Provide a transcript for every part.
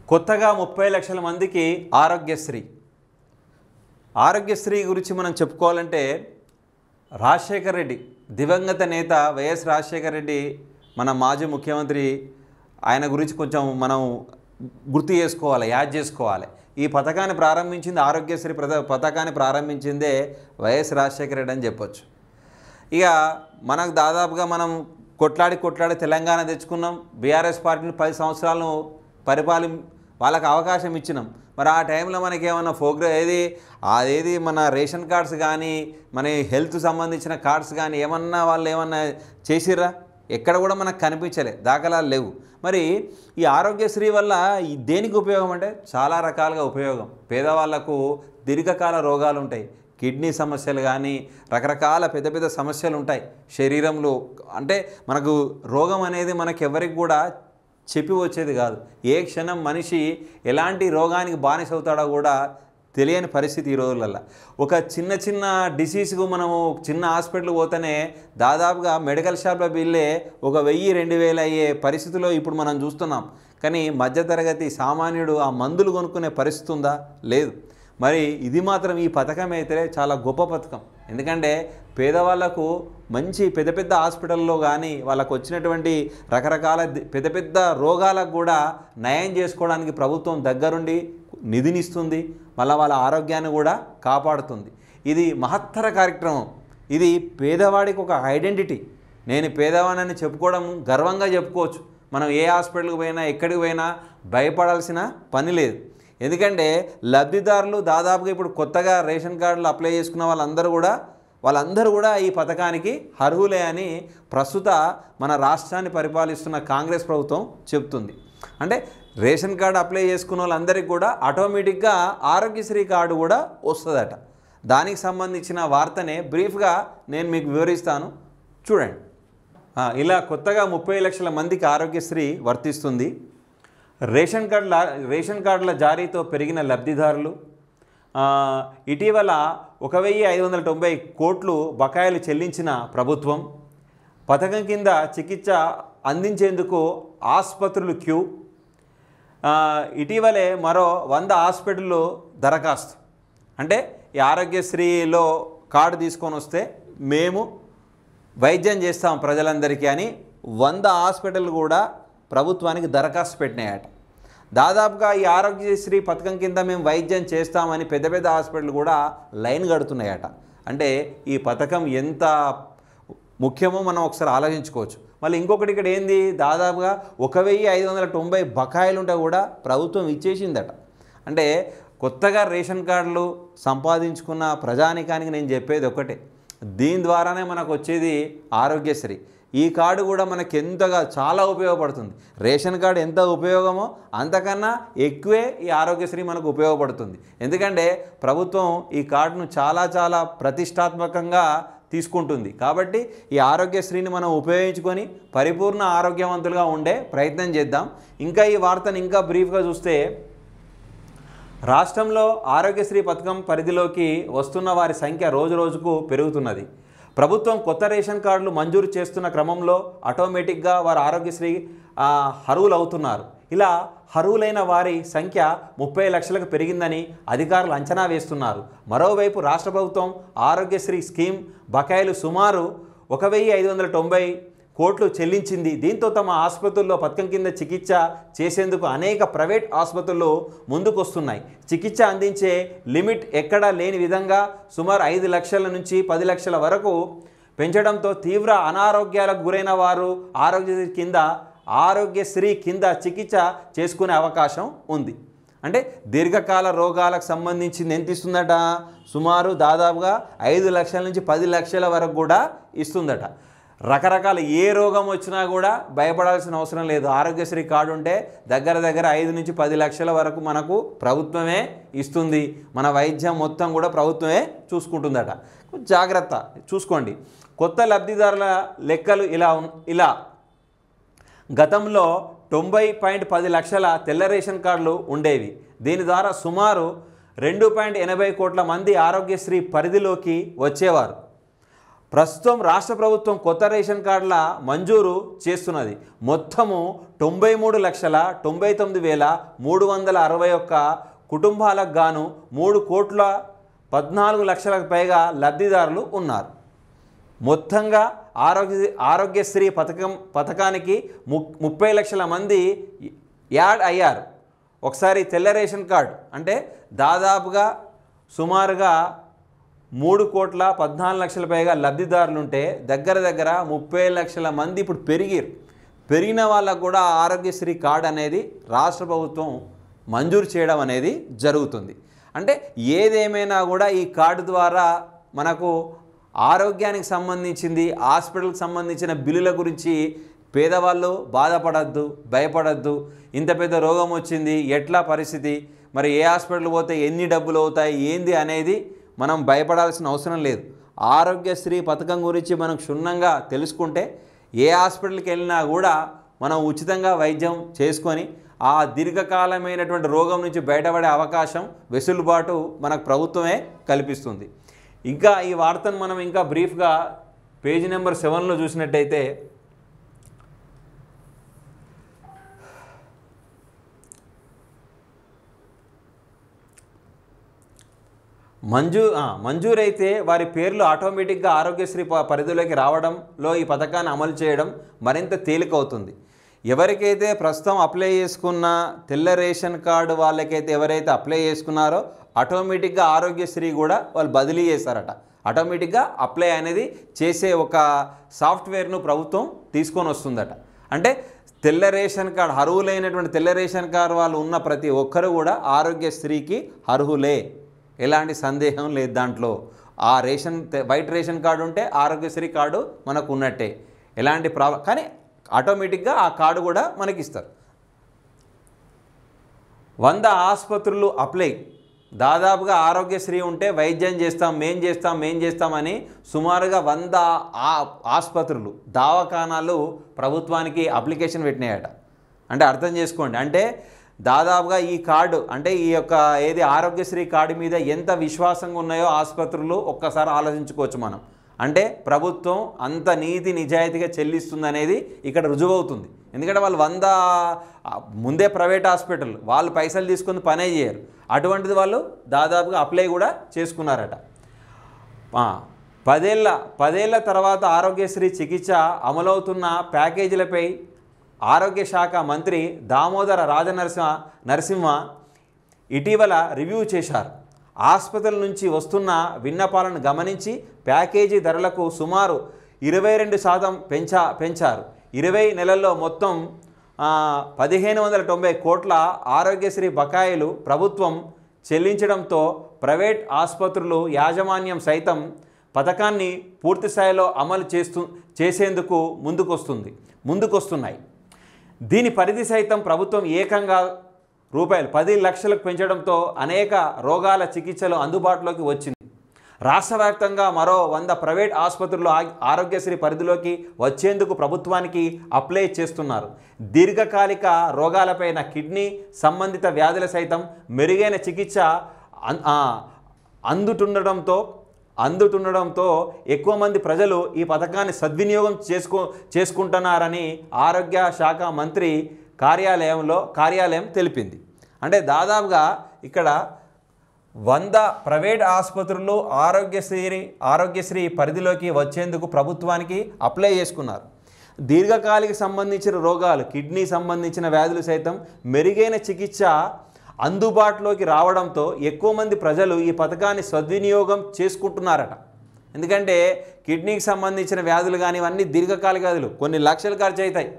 కొత్తగా 30 లక్షల మందికి ఆరోగ్యశ్రీ. ఆరోగ్యశ్రీ గురించి మనం చెప్పుకోవాలంటే రాజశేఖర్ రెడ్డి, దివంగత నేత వైఎస్ రాజశేఖర్ రెడ్డి, మన మాజీ ముఖ్యమంత్రి, ఆయన గురించి కొంచెం మనం గుర్తు చేసుకోవాలి, యాద్ చేసుకోవాలి. ఈ పథకాన్ని ప్రారంభించింది, ఆరోగ్యశ్రీ పథకాన్ని ప్రారంభించిందే వైఎస్ రాజశేఖర్ రెడ్డి అని చెప్పొచ్చు. ఇక మనకు దాదాపుగా మనం కొట్లాడి తెలంగాణ తెచ్చుకున్నాం. బీఆర్ఎస్ పార్టీని 10 సంవత్సరాలను వాళ్ళకి అవకాశం ఇచ్చినాం. మరి ఆ టైంలో మనకి ఏమన్నా అదేది మన రేషన్ కార్డ్స్ కానీ, మన హెల్త్ సంబంధించిన కార్డ్స్ కానీ వాళ్ళు ఏమన్నా చేసిర్రా? ఎక్కడ కూడా మనకు కనిపించలే, దాఖలాలు లేవు. మరి ఈ ఆరోగ్యశ్రీ వల్ల దేనికి ఉపయోగం అంటే చాలా రకాలుగా ఉపయోగం. పేదవాళ్లకు దీర్ఘకాల రోగాలు ఉంటాయి, కిడ్నీ సమస్యలు కానీ రకరకాల పెద్ద సమస్యలు ఉంటాయి శరీరంలో. అంటే మనకు రోగం అనేది మనకెవరికి కూడా చెప్పి వచ్చేది కాదు. ఏ క్షణం మనిషి ఎలాంటి రోగానికి బానిసవుతాడో కూడా తెలియని పరిస్థితి ఈ రోజులలో. ఒక చిన్న డిసీజ్కు మనము చిన్న హాస్పిటల్కి పోతేనే దాదాపుగా మెడికల్ షాప్లో బిల్లే 1000-2000 అయ్యే పరిస్థితిలో ఇప్పుడు మనం చూస్తున్నాం. కానీ మధ్యతరగతి సామాన్యుడు ఆ మందులు కొనుక్కునే పరిస్థితి ఉందా? లేదు. మరి ఇది మాత్రం ఈ పథకం అయితే చాలా గొప్ప పథకం. ఎందుకంటే పేదవాళ్లకు మంచి పెద్ద హాస్పిటల్లో కానీ వాళ్ళకు వచ్చినటువంటి రకరకాల పెద్ద రోగాలకు కూడా నయం చేసుకోవడానికి ప్రభుత్వం దగ్గరుండి నిధినిస్తుంది, మళ్ళీ వాళ్ళ ఆరోగ్యాన్ని కూడా కాపాడుతుంది. ఇది మహత్తర కార్యక్రమం. ఇది పేదవాడికి ఒక ఐడెంటిటీ. నేను పేదవాడిని చెప్పుకోవడం గర్వంగా చెప్పుకోవచ్చు. మనం ఏ హాస్పిటల్కి పోయినా ఎక్కడికి పోయినా భయపడాల్సిన పని లేదు. ఎందుకంటే లబ్ధిదారులు దాదాపుగా ఇప్పుడు కొత్తగా రేషన్ కార్డులు అప్లై చేసుకున్న వాళ్ళందరూ కూడా ఈ పథకానికి అర్హులే అని ప్రస్తుత మన రాష్ట్రాన్ని పరిపాలిస్తున్న కాంగ్రెస్ ప్రభుత్వం చెప్తుంది. అంటే రేషన్ కార్డు అప్లై చేసుకున్న వాళ్ళందరికీ కూడా ఆటోమేటిక్గా ఆరోగ్యశ్రీ కార్డు కూడా వస్తుందట. దానికి సంబంధించిన వార్తనే బ్రీఫ్గా నేను మీకు వివరిస్తాను, చూడండి. ఇలా కొత్తగా 30 లక్షల మందికి ఆరోగ్యశ్రీ వర్తిస్తుంది. రేషన్ కార్డుల జారీతో పెరిగిన లబ్ధిదారులు. ఇటీవల 1590 కోట్లు బకాయిలు చెల్లించిన ప్రభుత్వం. పథకం కింద చికిత్స అందించేందుకు ఆసుపత్రులు క్యూ. ఇటీవలే మరో 100 హాస్పిటళ్ళు దరఖాస్తు. అంటే ఈ ఆరోగ్యశ్రీలో కార్డు తీసుకొని వస్తే మేము వైద్యం చేస్తాం ప్రజలందరికీ అని 100 హాస్పిటల్ కూడా ప్రభుత్వానికి దరఖాస్తు పెట్టినాయట. దాదాపుగా ఈ ఆరోగ్యశ్రీ పథకం కింద మేము వైద్యం చేస్తామని పెద్ద హాస్పిటల్ కూడా లైన్ కడుతున్నాయట. అంటే ఈ పథకం ఎంత ముఖ్యమో మనం ఒకసారి ఆలోచించుకోవచ్చు. మళ్ళీ ఇంకొకటి ఇక్కడ ఏంది, దాదాపుగా 1590 బకాయిలు ఉంటే కూడా ప్రభుత్వం ఇచ్చేసిందట. అంటే కొత్తగా రేషన్ కార్డులు సంపాదించుకున్న ప్రజానికానికి నేను చెప్పేది ఒకటే, దీని ద్వారానే మనకు వచ్చేది ఆరోగ్యశ్రీ. ఈ కార్డు కూడా మనకు ఎంతగా చాలా ఉపయోగపడుతుంది. రేషన్ కార్డు ఎంత ఉపయోగమో అంతకన్నా ఎక్కువే ఈ ఆరోగ్యశ్రీ మనకు ఉపయోగపడుతుంది. ఎందుకంటే ప్రభుత్వం ఈ కార్డును చాలా ప్రతిష్టాత్మకంగా తీసుకుంటుంది. కాబట్టి ఈ ఆరోగ్యశ్రీని మనం ఉపయోగించుకొని పరిపూర్ణ ఆరోగ్యవంతులుగా ఉండే ప్రయత్నం చేద్దాం. ఇంకా ఈ వార్తను ఇంకా బ్రీఫ్గా చూస్తే, రాష్ట్రంలో ఆరోగ్యశ్రీ పథకం పరిధిలోకి వస్తున్న వారి సంఖ్య రోజుకు పెరుగుతున్నది. ప్రభుత్వం కొత్త రేషన్ కార్డులు మంజూరు చేస్తున్న క్రమంలో ఆటోమేటిక్గా వారు ఆరోగ్యశ్రీ అర్హులు అవుతున్నారు. ఇలా అర్హులైన వారి సంఖ్య 30 లక్షలకు పెరిగిందని అధికారులు అంచనా వేస్తున్నారు. మరోవైపు రాష్ట్ర ప్రభుత్వం ఆరోగ్యశ్రీ స్కీమ్ బకాయిలు సుమారు 1590 కోట్లు చెల్లించింది. దీంతో తమ ఆసుపత్రుల్లో పథకం కింద చికిత్స చేసేందుకు అనేక ప్రైవేట్ ఆసుపత్రులు ముందుకొస్తున్నాయి. చికిత్స అందించే లిమిట్ ఎక్కడా లేని విధంగా సుమారు 5 లక్షల నుంచి 10 లక్షల వరకు పెంచడంతో తీవ్ర అనారోగ్యాలకు గురైన వారు ఆరోగ్యశ్రీ కింద చికిత్స చేసుకునే అవకాశం ఉంది. అంటే దీర్ఘకాల రోగాలకు సంబంధించింది ఎంత ఇస్తుందట? సుమారు దాదాపుగా 5 లక్షల నుంచి 10 లక్షల వరకు కూడా ఇస్తుందట. రకరకాల ఏ రోగం వచ్చినా కూడా భయపడాల్సిన అవసరం లేదు. ఆరోగ్యశ్రీ కార్డు ఉంటే దగ్గర 5 నుంచి 10 లక్షల వరకు మనకు ప్రభుత్వమే ఇస్తుంది. మన వైద్యం మొత్తం కూడా ప్రభుత్వమే చూసుకుంటుందట. జాగ్రత్త చూసుకోండి. కొత్త లబ్ధిదారుల లెక్కలు ఇలా గతంలో 90.10 లక్షల తెల్ల రేషన్ కార్డులు ఉండేవి. దీని ద్వారా సుమారు 2.80 కోట్ల మంది ఆరోగ్యశ్రీ పరిధిలోకి వచ్చేవారు. ప్రస్తుతం రాష్ట్ర ప్రభుత్వం కొత్త రేషన్ కార్డుల మంజూరు చేస్తున్నది. మొత్తము 93,99,361 కుటుంబాలకు గాను 3,14,00,000లకు పైగా లబ్ధిదారులు ఉన్నారు. మొత్తంగా ఆరోగ్యశ్రీ పథకానికి 30 లక్షల మంది యాడ్ అయ్యారు. ఒకసారి తెల్ల రేషన్ కార్డు అంటే దాదాపుగా సుమారుగా 3,14,00,000 పైగా లబ్ధిదారులు ఉంటే దగ్గర 30 లక్షల మంది ఇప్పుడు పెరిగిన వాళ్ళకు కూడా ఆరోగ్యశ్రీ కార్డు అనేది రాష్ట్ర ప్రభుత్వం మంజూరు చేయడం అనేది జరుగుతుంది. అంటే ఏదేమైనా కూడా ఈ కార్డు ద్వారా మనకు ఆరోగ్యానికి సంబంధించింది, హాస్పిటల్కి సంబంధించిన బిల్లుల గురించి పేదవాళ్ళు బాధపడద్దు, భయపడద్దు. ఇంత పెద్ద రోగం వచ్చింది, ఎట్లా పరిస్థితి, మరి ఏ హాస్పిటల్ పోతే ఎన్ని డబ్బులు అవుతాయి ఏంది అనేది మనం భయపడాల్సిన అవసరం లేదు. ఆరోగ్యశ్రీ పథకం గురించి మనం క్షుణ్ణంగా తెలుసుకుంటే ఏ హాస్పిటల్కి వెళ్ళినా కూడా మనం ఉచితంగా వైద్యం చేసుకొని ఆ దీర్ఘకాలమైనటువంటి రోగం నుంచి బయటపడే అవకాశం, వెసులుబాటు మనకు ప్రభుత్వమే కల్పిస్తుంది. ఇంకా ఈ వార్తను మనం ఇంకా బ్రీఫ్గా పేజీ నెంబర్ 7లో చూసినట్టయితే మంజూరైతే వారి పేర్లు ఆటోమేటిక్గా ఆరోగ్యశ్రీ పరిధిలోకి రావడంలో ఈ పథకాన్ని అమలు చేయడం మరింత తేలికవుతుంది. ఎవరికైతే ప్రస్తుతం అప్లై చేసుకున్న తెల్ల రేషన్ కార్డు వాళ్ళకైతే ఎవరైతే అప్లై చేసుకున్నారో ఆటోమేటిక్గా ఆరోగ్యశ్రీ కూడా వాళ్ళు బదిలీ చేశారట. ఆటోమేటిక్గా అప్లై అనేది చేసే ఒక సాఫ్ట్వేర్ను ప్రభుత్వం తీసుకొని వస్తుందట. అంటే తెల్ల రేషన్ కార్డు అర్హులైనటువంటి తెల్ల రేషన్ కార్డు వాళ్ళు ఉన్న ప్రతి ఒక్కరు కూడా ఆరోగ్యశ్రీకి అర్హులే, ఎలాంటి సందేహం లేదు దాంట్లో. ఆ వైట్ రేషన్ కార్డు ఉంటే ఆరోగ్యశ్రీ కార్డు మనకు ఉన్నట్టే, ఎలాంటి ప్రాబ్లం. కానీ ఆటోమేటిక్గా ఆ కార్డు కూడా మనకి ఇస్తారు. 100 ఆసుపత్రులు అప్లై. దాదాపుగా ఆరోగ్యశ్రీ ఉంటే వైద్యం చేస్తాం, మేం చేస్తామని సుమారుగా 100 ఆసుపత్రులు, దవాఖానాలు ప్రభుత్వానికి అప్లికేషన్ పెట్టినాయట. అంటే అర్థం చేసుకోండి, అంటే దాదాపుగా ఈ కార్డు అంటే ఈ యొక్క ఆరోగ్యశ్రీ కార్డు మీద ఎంత విశ్వాసంగా ఉన్నాయో ఆసుపత్రులు ఒక్కసారి ఆలోచించుకోవచ్చు మనం. అంటే ప్రభుత్వం అంత నీతి నిజాయితీగా చెల్లిస్తుంది అనేది ఇక్కడ రుజువవుతుంది. ఎందుకంటే వాళ్ళు 100 ముందే ప్రైవేట్ హాస్పిటల్, వాళ్ళు పైసలు తీసుకొని పనే చేయరు. అటువంటిది వాళ్ళు దాదాపుగా అప్లై కూడా చేసుకున్నారట. 10 ఏళ్ల తర్వాత ఆరోగ్యశ్రీ చికిత్స అమలవుతున్న ప్యాకేజీలపై ఆరోగ్య శాఖ మంత్రి దామోదర రాజనరసింహ ఇటీవల రివ్యూ చేశారు. ఆసుపత్రుల నుంచి వస్తున్న విన్నపాలను గమనించి ప్యాకేజీ ధరలకు సుమారు 22% పెంచారు. 20 నెలల్లో మొత్తం 1,590 కోట్ల ఆరోగ్యశ్రీ బకాయిలు ప్రభుత్వం చెల్లించడంతో ప్రైవేట్ ఆసుపత్రులు యాజమాన్యం సైతం పథకాన్ని పూర్తి స్థాయిలో అమలు చేసేందుకు ముందుకొస్తున్నాయి. దీని పరిధి సైతం ప్రభుత్వం ఏకంగా రూపాయలు 10 లక్షలకు పెంచడంతో అనేక రోగాల చికిత్సలు అందుబాటులోకి వచ్చింది. రాష్ట్ర వ్యాప్తంగా మరో 100 ప్రైవేట్ ఆసుపత్రులు ఆరోగ్యశ్రీ పరిధిలోకి వచ్చేందుకు ప్రభుత్వానికి అప్లై చేస్తున్నారు. దీర్ఘకాలిక రోగాలపైన కిడ్నీ సంబంధిత వ్యాధుల సైతం మెరుగైన చికిత్స అందుతుండడంతో ఎక్కువ మంది ప్రజలు ఈ పథకాన్ని సద్వినియోగం చేసుకుంటున్నారని ఆరోగ్య శాఖ మంత్రి కార్యాలయం తెలిపింది. అంటే దాదాపుగా ఇక్కడ 100 ప్రైవేట్ ఆసుపత్రులు ఆరోగ్యశ్రీ పరిధిలోకి వచ్చేందుకు ప్రభుత్వానికి అప్లై చేసుకున్నారు. దీర్ఘకాలిక సంబంధించిన రోగాలు, కిడ్నీ సంబంధించిన వ్యాధులు సైతం మెరుగైన చికిత్స అందుబాటులోకి రావడంతో ఎక్కువ మంది ప్రజలు ఈ పథకాన్ని సద్వినియోగం చేసుకుంటున్నారట. ఎందుకంటే కిడ్నీకి సంబంధించిన వ్యాధులు కానీ ఇవన్నీ దీర్ఘకాలిక వ్యాధులు, కొన్ని లక్షలు ఖర్చు అవుతాయి.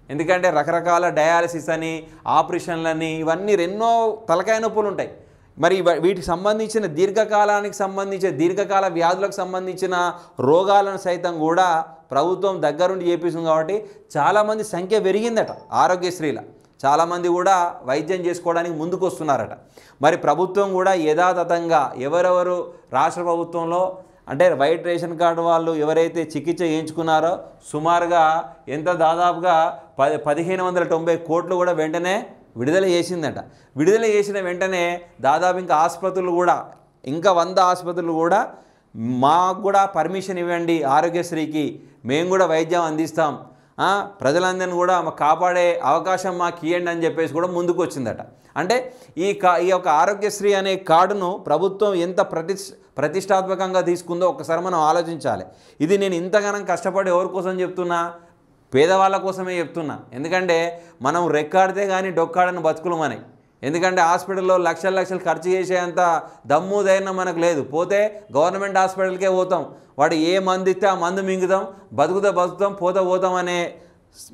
ఎందుకంటే రకరకాల డయాలసిస్ అని, ఆపరేషన్లని, ఇవన్నీ ఎన్నో తలకాయ నొప్పులు ఉంటాయి. మరి వీటికి సంబంధించిన దీర్ఘకాల వ్యాధులకు సంబంధించిన రోగాలను సైతం కూడా ప్రభుత్వం దగ్గరుండి చేపిస్తుంది. కాబట్టి చాలామంది సంఖ్య పెరిగిందట ఆరోగ్యశ్రీల. చాలామంది కూడా వైద్యం చేసుకోవడానికి ముందుకు వస్తున్నారట. మరి ప్రభుత్వం కూడా యథాతథంగా ఎవరెవరు రాష్ట్ర ప్రభుత్వంలో అంటే వైట్ రేషన్ కార్డు వాళ్ళు ఎవరైతే చికిత్స చేయించుకున్నారో సుమారుగా దాదాపుగా 1,590 కోట్లు కూడా వెంటనే విడుదల చేసిందట. విడుదల చేసిన వెంటనే దాదాపు ఇంకా 100 ఆసుపత్రులు కూడా మాకు కూడా పర్మిషన్ ఇవ్వండి ఆరోగ్యశ్రీకి, మేము కూడా వైద్యం అందిస్తాం, ప్రజలందరినీ కూడా కాపాడే అవకాశం మాకు ఇవ్వండి అని చెప్పేసి కూడా ముందుకు వచ్చిందట. అంటే ఈ యొక్క ఆరోగ్యశ్రీ అనే కార్డును ప్రభుత్వం ఎంత ప్రతిష్టాత్మకంగా తీసుకుందో ఒకసారి మనం ఆలోచించాలి. ఇది నేను ఇంతగానం కష్టపడి ఎవరి కోసం చెప్తున్నా, పేదవాళ్ళ కోసమే చెప్తున్నా. ఎందుకంటే మనం రెక్కాడితే కానీ డొక్కాడని బతుకులమని. ఎందుకంటే హాస్పిటల్లో లక్షల లక్షలు ఖర్చు చేసేంత దమ్ము ధైర్యం మనకు లేదు. పోతే గవర్నమెంట్ హాస్పిటల్కే పోతాం, వాడు ఏ మందు ఇస్తే ఆ మందు మింగుతాం, బతుకుతాం, పోతాం అనే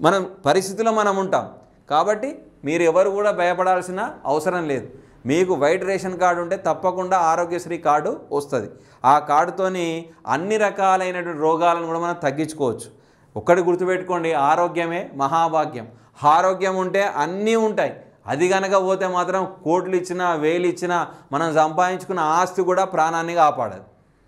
మనం పరిస్థితిలో మనం ఉంటాం. కాబట్టి మీరు ఎవరు కూడా భయపడాల్సిన అవసరం లేదు. మీకు వైట్ రేషన్ కార్డు ఉంటే తప్పకుండా ఆరోగ్యశ్రీ కార్డు వస్తుంది. ఆ కార్డుతోని అన్ని రకాలైనటువంటి రోగాలను కూడా మనం తగ్గించుకోవచ్చు. ఒక్కటి గుర్తుపెట్టుకోండి, ఆరోగ్యమే మహాభాగ్యం. ఆరోగ్యం ఉంటే అన్నీ ఉంటాయి. అది కనుక పోతే మాత్రం కోట్లు ఇచ్చినా వేలు ఇచ్చినా మనం సంపాదించుకున్న ఆస్తి కూడా ప్రాణాన్ని కాపాడదు.